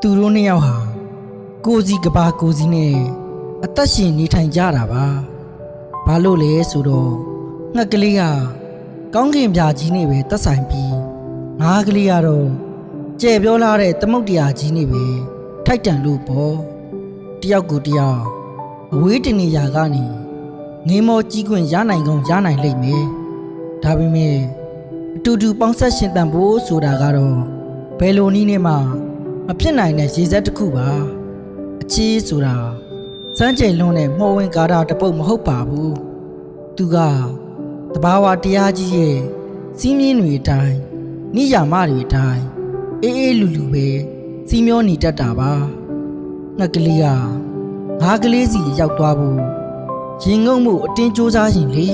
သူတို့နှစ်ယောက်ဟာကိုစီကဘာကိုစီနဲ့အသက်ရှင်နေထိုင်ကြတာပါဘာလို့လဲဆိုတော့ငှက်ကလေးကကောင်းကင်ပြာကြီးနဲ့ပဲသက်ဆိုင်ပြီးငါးကလေးကတော့ကြဲပြောလာတဲ့သမုတ်တရားကြီးနဲ့ပဲထိုက်တန်လို့ပေါ့တယောက်ကိုတယောက်အဝေးတနေရာကနေငင်းမောကြီးခွင့်ရနိုင်ကုန်ရနိုင်လိမ့်မယ်ဒါပေမဲ့အတူတူပေါင်းဆက်ရှင်သန်ဖို့ဆိုတာကတော့ဘယ်လိုနည်းနဲ့မှမဖြစ်နိုင်တဲ့ရေစက်တစ်ခုပါအချီးဆိုတာစမ်းကြိမ်လွန်းတဲ့မှော်ဝင်ကားတာတပုတ်မဟုတ်ပါဘူးသူကတဘာဝတရားကြီးရဲ့စီးမြင်းတွေအတိုင်းနိယာမတွေအတိုင်းအေးအေးလူလူပဲစီးမျောနေတတ်တာပါငှက်ကလေးကငါးကလေးစီရောက်သွားဖို့ရင်ငုံမှုအတင်းကြိုးစားရင်လေ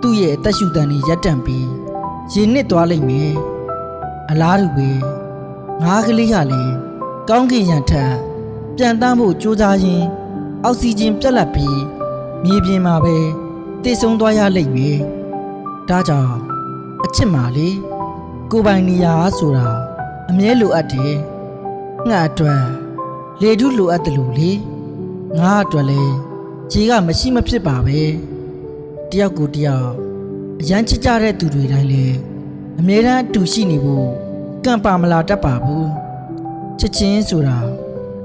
သူ့ရဲ့အသက်ရှူတန်တွေရပ်တန့်ပြီးရင်နစ်သွားလိမ့်မယ်အလားတူပဲငါးကလေးကလည်းကောင်းကင်ရံထက်ပြန်တမ်းဖို့ကြိုးစားရင်အောက်ဆီဂျင်ပြတ်လတ်ပြီးမြေပြင်မှာပဲတည်ဆုံးသွားရလိမ့်မယ်ဒါကြောင့်အချစ်မာလေကိုပိုင်နေရာဆိုတာအမြဲလိုအပ်တယ်ငါအတွက်လေထုလိုအပ်တယ်လို့လေငါအတွက်လည်းခြေကမရှိမဖြစ်ပါပဲတယောက်ကိုတယောက်အရန်ချစ်ကြတဲ့သူတွေတိုင်းလည်းအမြဲတမ်းအတူရှိနေဖို့ကံပါမလာတတ်ပါဘူးချစ်ချင်းဆိုတာ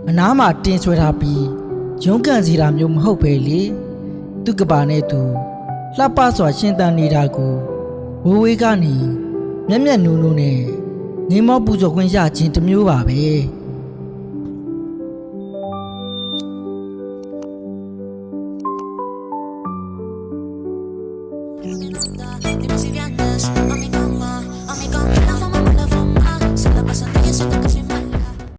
အနားမှာတင်းဆွဲထားပြီးရုန်းကန်စီတာမျိုးမဟုတ်ပဲလေသူကပါနဲ့သူလှပစွာရှင်သန်နေတာကိုဝေးဝေးကနေမျက်မျက်နူးနူးနဲ့ငင်းမောပူဇော်ခွင့်ရခြင်းတစ်မျိုးပါပဲ